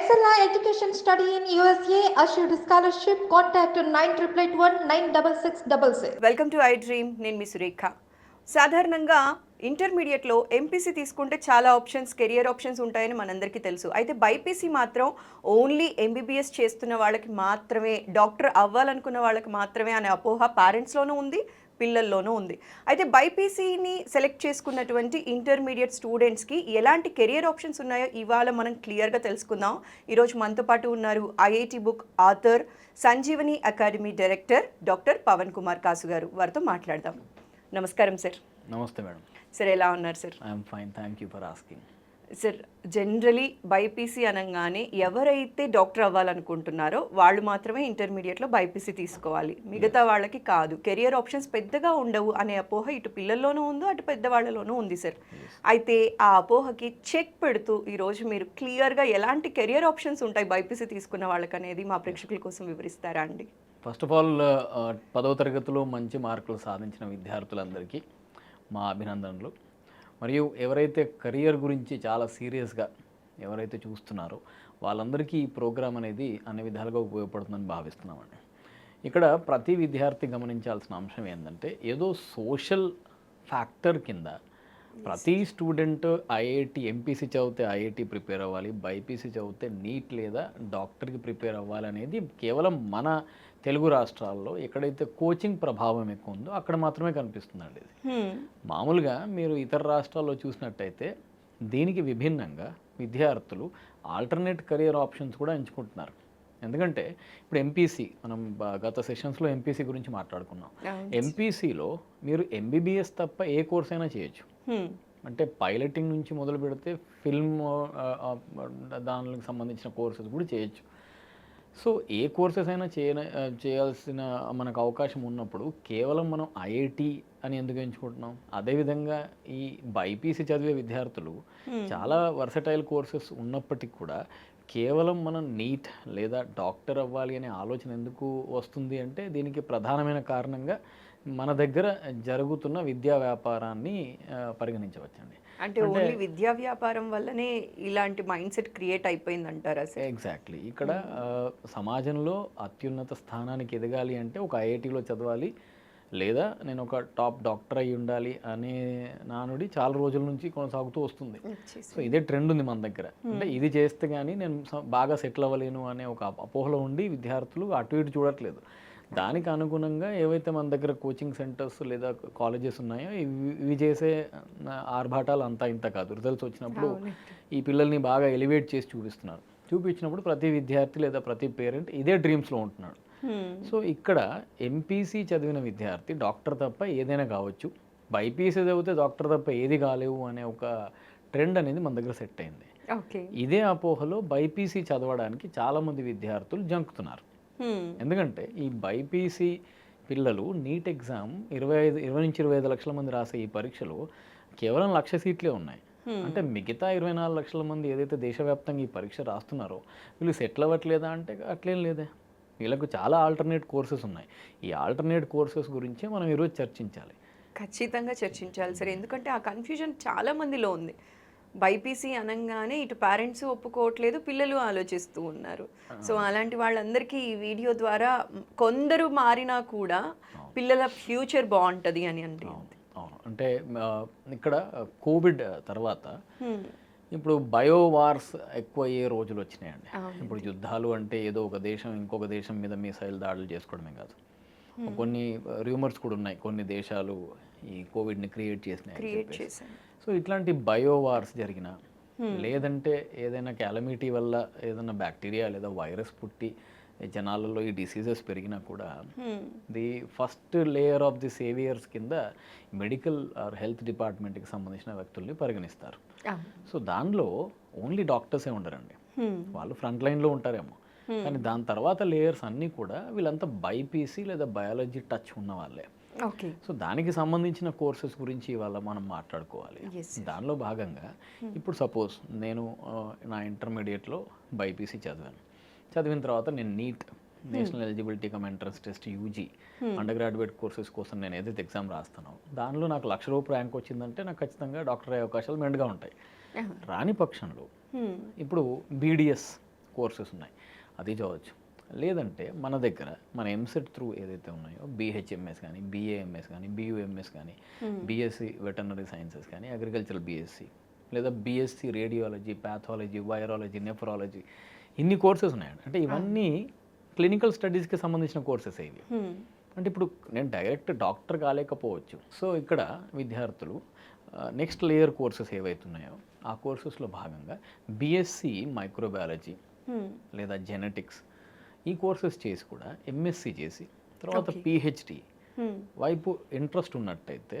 Excella Education Study in USA assured scholarship. Contact 9881 welcome to I dream. నేను మీ సురేఖ. సాధారణంగా ఇంటర్మీడియట్లో MPC తీసుకుంటే చాలా ఆప్షన్స్, కెరియర్ ఆప్షన్స్ ఉంటాయని మనందరికీ తెలుసు. అయితే బైపీసీ మాత్రం ఓన్లీ ఎంబీబీఎస్ చేస్తున్న వాళ్ళకి మాత్రమే, డాక్టర్ అవ్వాలనుకున్న వాళ్ళకి మాత్రమే అనే అపోహ పేరెంట్స్లోనూ ఉంది, పిల్లల్లోనూ ఉంది. అయితే బైపీసీని సెలెక్ట్ చేసుకున్నటువంటి ఇంటర్మీడియట్ స్టూడెంట్స్కి ఎలాంటి కెరియర్ ఆప్షన్స్ ఉన్నాయో ఇవాళ మనం క్లియర్గా తెలుసుకుందాం. ఈరోజు మనతో పాటు ఉన్నారు IIT book author, Sanjeevani academy director doctor Pavan Kumar Kasu garu. వారితో మాట్లాడదాం. నమస్కారం సార్. నమస్తే మేడం. సార్, ఎలా ఉన్నారు sir? I'm fine, thank you for asking. Sir, generally BiPC అనగానే ఎవరైతే డాక్టర్ అవ్వాలనుకుంటున్నారో వాళ్ళు మాత్రమే ఇంటర్మీడియట్లో బైపీసీ తీసుకోవాలి, మిగతా వాళ్ళకి కాదు, కెరియర్ ఆప్షన్స్ పెద్దగా ఉండవు అనే అపోహ ఇటు పిల్లల్లోనూ ఉంది, అటు పెద్దవాళ్ళలోనూ ఉంది సార్. అయితే ఆ అపోహకి చెక్ పెడుతూ ఈరోజు మీరు క్లియర్గా ఎలాంటి కెరియర్ ఆప్షన్స్ ఉంటాయి బైపీసీ తీసుకున్న వాళ్ళకి అనేది మా ప్రేక్షకుల కోసం వివరిస్తారా అండి? ఫస్ట్ ఆఫ్ ఆల్ 10వ తరగతిలో మంచి మార్కులు సాధించిన విద్యార్థులందరికీ మా అభినందనలు. మరియు ఎవరైతే కెరియర్ గురించి చాలా సీరియస్గా ఎవరైతే చూస్తున్నారో వాళ్ళందరికీ ఈ ప్రోగ్రామ్ అనేది అన్ని విధాలుగా ఉపయోగపడుతుందని భావిస్తున్నామండి. ఇక్కడ ప్రతి విద్యార్థి గమనించాల్సిన అంశం ఏంటంటే, ఏదో సోషల్ ఫ్యాక్టర్ కింద ప్రతి స్టూడెంట్ ఐఐటి ఎంపీసీ చదివితే ఐఐటి ప్రిపేర్ అవ్వాలి, బైపీసీ చదివితే నీట్ లేదా డాక్టర్కి ప్రిపేర్ అవ్వాలి అనేది కేవలం మన తెలుగు రాష్ట్రాల్లో ఎక్కడైతే కోచింగ్ ప్రభావం ఎక్కువ ఉందో అక్కడ మాత్రమే కనిపిస్తుందండి ఇది. మామూలుగా మీరు ఇతర రాష్ట్రాల్లో చూసినట్టయితే దీనికి విభిన్నంగా విద్యార్థులు ఆల్టర్నేట్ కెరియర్ ఆప్షన్స్ కూడా ఎంచుకుంటున్నారు. ఎందుకంటే ఇప్పుడు ఎంపీసీ, మనం గత సెషన్స్లో ఎంపీసీ గురించి మాట్లాడుకున్నాం. ఎంపీసీలో మీరు ఎంబీబీఎస్ తప్ప ఏ కోర్స్ అయినా చేయొచ్చు. అంటే పైలటింగ్ నుంచి మొదలు పెడితే ఫిల్మ్ దానికి సంబంధించిన కోర్సెస్ కూడా చేయొచ్చు. సో ఏ కోర్సెస్ అయినా చేయాల్సిన మనకు అవకాశం ఉన్నప్పుడు కేవలం మనం ఐఐటి అని ఎందుకు ఎంచుకుంటున్నాం? అదేవిధంగా ఈ బైపీసీ చదివే విద్యార్థులు చాలా వర్సటైల్ కోర్సెస్ ఉన్నప్పటికీ కూడా కేవలం మనం నీట్ లేదా డాక్టర్ అవ్వాలి అనే ఆలోచన ఎందుకు వస్తుంది అంటే, దీనికి ప్రధానమైన కారణంగా మన దగ్గర జరుగుతున్న విద్యా వ్యాపారాన్ని పరిగణించవచ్చండి. అంటే ఓన్లీ విద్యా వ్యాపారం వల్లనే ఇలాంటి మైండ్ సెట్ క్రియేట్ అయిపోయింది అంటారా సార్? ఎగ్జాక్ట్లీ. ఇక్కడ సమాజంలో అత్యున్నత స్థానానికి ఎదగాలి అంటే ఒక ఐఐటిలో చదవాలి, లేదా నేను ఒక టాప్ డాక్టర్ అయి ఉండాలి అనే నానుడి చాలా రోజుల నుంచి కొనసాగుతూ వస్తుంది. సో ఇదే ట్రెండ్ ఉంది మన దగ్గర. అంటే ఇది చేస్తే కానీ నేను బాగా సెటిల్ అవ్వలేను అనే ఒక అపోహలో ఉండి విద్యార్థులు అటు ఇటు చూడట్లేదు. దానికి అనుగుణంగా ఏవైతే మన దగ్గర కోచింగ్ సెంటర్స్ లేదా కాలేజెస్ ఉన్నాయో ఇవి చేసే ఆర్భాటాలు అంతా ఇంత కాదు. రిజల్ట్స్ వచ్చినప్పుడు ఈ పిల్లల్ని బాగా ఎలివేట్ చేసి చూపించినప్పుడు ప్రతి విద్యార్థి లేదా ప్రతి పేరెంట్ ఇదే డ్రీమ్స్లో ఉంటున్నాడు. సో ఇక్కడ ఎంపీసీ చదివిన విద్యార్థి డాక్టర్ తప్ప ఏదైనా కావచ్చు, బైపీసీ చదివితే డాక్టర్ తప్ప ఏది కాలేవు అనే ఒక ట్రెండ్ అనేది మన దగ్గర సెట్ అయింది. ఇదే అపోహలో బైపీసీ చదవడానికి చాలామంది విద్యార్థులు జంకుతున్నారు. ఎందుకంటే ఈ బైపీసీ పిల్లలు నీట్ ఎగ్జామ్ 20 నుంచి 25 లక్షల మంది రాసే ఈ పరీక్షలో కేవలం 1,00,000 సీట్లే ఉన్నాయి. అంటే మిగతా 24 లక్షల మంది ఏదైతే దేశవ్యాప్తంగా ఈ పరీక్ష రాస్తున్నారో వీళ్ళు సెటిల్ అవ్వట్లేదా అంటే అట్లేం లేదే. వీళ్ళకు చాలా ఆల్టర్నేట్ కోర్సెస్ ఉన్నాయి. ఈ ఆల్టర్నేట్ కోర్సెస్ గురించే మనం ఈరోజు చర్చించాలి. ఖచ్చితంగా చర్చించాలి సార్. ఎందుకంటే ఆ కన్ఫ్యూజన్ చాలా మందిలో ఉంది. బైపీసీ అనగానే ఇటు పేరెంట్స్ ఒప్పుకోవట్లేదు, పిల్లలు ఆలోచిస్తూ ఉన్నారు. సో అలాంటి వాళ్ళందరికీ ఈ వీడియో ద్వారా కొందరు మారినా కూడా పిల్లల ఫ్యూచర్ బాగుంటుంది అని అంటే. అవును, అంటే ఇక్కడ కోవిడ్ తర్వాత ఇప్పుడు బయో వార్స్ ఎక్కువ అయ్యే రోజులు వచ్చినాయండి. ఇప్పుడు యుద్ధాలు అంటే ఏదో ఒక దేశం ఇంకొక దేశం మీద మిసైల్ దాడులు చేసుకోవడమే కాదు, కొన్ని రూమర్స్ కూడా ఉన్నాయి, కొన్ని దేశాలు ఈ కోవిడ్ని క్రియేట్ చేసినాయి. సో ఇట్లాంటి బయో వార్స్ జరిగిన, లేదంటే ఏదైనా క్యాలమిటీ వల్ల ఏదైనా బ్యాక్టీరియా లేదా వైరస్ పుట్టి జనాలలో ఈ డిసీజెస్ పెరిగినా కూడా the first layer of the saviours కింద మెడికల్ ఆర్ హెల్త్ డిపార్ట్మెంట్కి సంబంధించిన వ్యక్తుల్ని పరిగణిస్తారు. సో దానిలో ఓన్లీ డాక్టర్సే ఉండరండి, వాళ్ళు ఫ్రంట్ లైన్లో ఉంటారేమో, కానీ దాని తర్వాత లేయర్స్ అన్నీ కూడా వీళ్ళంతా బైపీసీ లేదా బయాలజీ టచ్ ఉన్న వాళ్ళే. సో దానికి సంబంధించిన కోర్సెస్ గురించి ఇవాళ మనం మాట్లాడుకోవాలి. దానిలో భాగంగా ఇప్పుడు సపోజ్ నేను నా ఇంటర్మీడియట్లో బైపీసీ చదివిన తర్వాత నేను NEET, national eligibility cum entrance test, UG undergraduate courses కోసం నేను ఏదైతే ఎగ్జామ్ రాస్తానో దానిలో నాకు 1,00,000 రూపాయలు ర్యాంక్ వచ్చిందంటే నాకు ఖచ్చితంగా డాక్టర్ అయ్యే అవకాశాలు మెండుగా ఉంటాయి. రాని పక్షంలో ఇప్పుడు బీడిఎస్ కోర్సెస్ ఉన్నాయి, అది చదవచ్చు. లేదంటే మన దగ్గర మన ఎంసెట్ త్రూ ఏదైతే ఉన్నాయో బీహెచ్ఎంఎస్ కానీ, బీఏఎంఎస్ కానీ, బీయూఎంఎస్ కానీ, బీఎస్సీ వెటర్నరీ సైన్సెస్ కానీ, అగ్రికల్చరల్ బీఎస్సీ, లేదా BSc radiology, pathology, virology, nephrology, ఇన్ని కోర్సెస్ ఉన్నాయండి. అంటే ఇవన్నీ క్లినికల్ స్టడీస్కి సంబంధించిన కోర్సెస్ ఇవి. అంటే ఇప్పుడు నేను డైరెక్ట్ డాక్టర్ కాలేకపోవచ్చు. సో ఇక్కడ విద్యార్థులు నెక్స్ట్ లేయర్ కోర్సెస్ ఏవైతే ఉన్నాయో ఆ కోర్సెస్లో భాగంగా బీఎస్సీ మైక్రోబయాలజీ లేదా జెనెటిక్స్ ఈ కోర్సెస్ చేసి కూడా ఎంఎస్సి చేసి తర్వాత పిహెచ్డి వైపు ఇంట్రెస్ట్ ఉన్నట్టయితే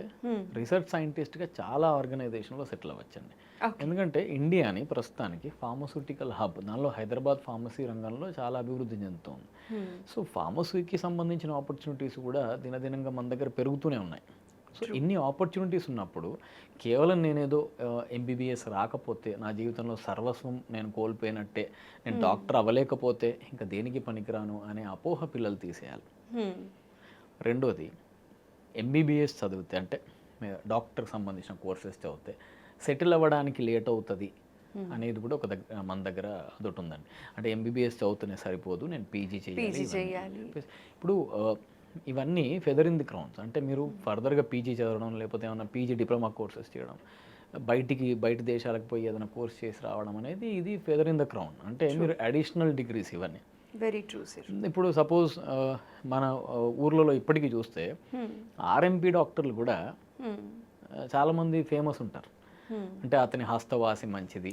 రీసెర్చ్ సైంటిస్ట్గా చాలా ఆర్గనైజేషన్లో సెటిల్ అవ్వచ్చండి. ఎందుకంటే ఇండియాని ప్రస్తుతానికి ఫార్మస్యూటికల్ హబ్, దానిలో హైదరాబాద్ ఫార్మసీ రంగంలో చాలా అభివృద్ధి చెందుతుంది. సో ఫార్మసీకి సంబంధించిన ఆపర్చునిటీస్ కూడా దినదినంగా మన దగ్గర పెరుగుతూనే ఉన్నాయి. సో ఇన్ని ఆపర్చునిటీస్ ఉన్నప్పుడు కేవలం నేనేదో ఎంబీబీఎస్ రాకపోతే నా జీవితంలో సర్వస్వం నేను కోల్పోయినట్టే, నేను డాక్టర్ అవ్వలేకపోతే ఇంకా దేనికి పనికిరాను అనే అపోహ పిల్లలు తీసేయాలి. రెండోది, ఎంబీబీఎస్ చదివితే అంటే డాక్టర్కి సంబంధించిన కోర్సెస్ చదివితే సెటిల్ అవ్వడానికి లేట్ అవుతుంది అనేది కూడా మన దగ్గర అదొకటి ఉందండి. అంటే ఎంబీబీఎస్ చదువుతూనే సరిపోదు, నేను పీజీ చేయాలి. ఇప్పుడు ఇవన్నీ ఫెదర్ ఇన్ ది క్రౌన్స్. అంటే మీరు ఫర్దర్గా పీజీ చదవడం, లేకపోతే ఏమైనా పీజీ డిప్లొమా కోర్సెస్ చేయడం, బయట దేశాలకు పోయి ఏదైనా కోర్స్ చేసి రావడం అనేది ఇది ఫెదర్ ఇన్ ద క్రౌన్. అంటే మీరు అడిషనల్ డిగ్రీస్ ఇవన్నీ. Very true sir. ఇప్పుడు సపోజ్ మన ఊర్లలో ఇప్పటికీ చూస్తే ఆర్ఎంపీ డాక్టర్లు కూడా చాలామంది ఫేమస్ ఉంటారు. అంటే అతని హస్తవాసి మంచిది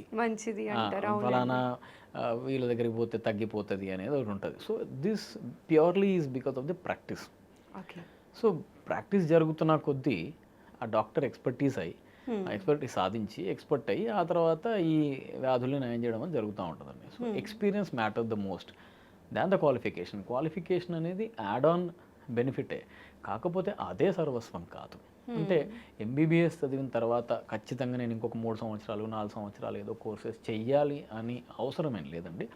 ఫలానా వీళ్ళ దగ్గరికి పోతే తగ్గిపోతుంది అనేది ఒకటి ఉంటుంది. So this purely is because of the practice. So practice జరుగుతున్న కొద్దీ ఆ డాక్టర్ ఎక్స్పర్టీస్ సాధించి ఎక్స్పర్ట్ అయ్యి ఆ తర్వాత ఈ వ్యాధుల్ని నయం చేయడం అని జరుగుతూ ఉంటుందండి. So experience matter the most than the qualification అనేది యాడ్ ఆన్ బెనిఫిటే, కాకపోతే అదే సర్వస్వం కాదు. అంటే ఎంబీబీఎస్ చదివిన తర్వాత ఖచ్చితంగా నేను ఇంకొక 3 సంవత్సరాలు 4 సంవత్సరాలు ఏదో కోర్సెస్ చెయ్యాలి అని అవసరమేం లేదండి,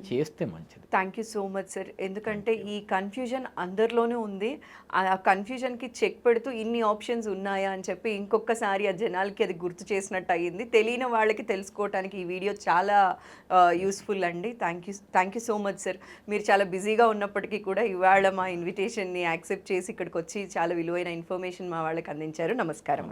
చేస్తే మంచిది. Thank you so much sir. ఎందుకంటే ఈ కన్ఫ్యూజన్ అందరిలోనే ఉంది. ఆ కన్ఫ్యూజన్కి చెక్ పెడుతూ ఇన్ని ఆప్షన్స్ ఉన్నాయా అని చెప్పి ఇంకొకసారి ఆ జనాలకి అది గుర్తు చేసినట్టు అయ్యింది. తెలియని వాళ్ళకి తెలుసుకోవడానికి ఈ వీడియో చాలా యూస్ఫుల్ అండి. Thank you so much sir. మీరు చాలా బిజీగా ఉన్నప్పటికీ కూడా ఇవాళ మా ఇన్విటేషన్ని యాక్సెప్ట్ చేసి ఇక్కడికి వచ్చి చాలా విలువైన ఇన్ఫర్మేషన్ మా వాళ్ళకి అందించారు. నమస్కారం.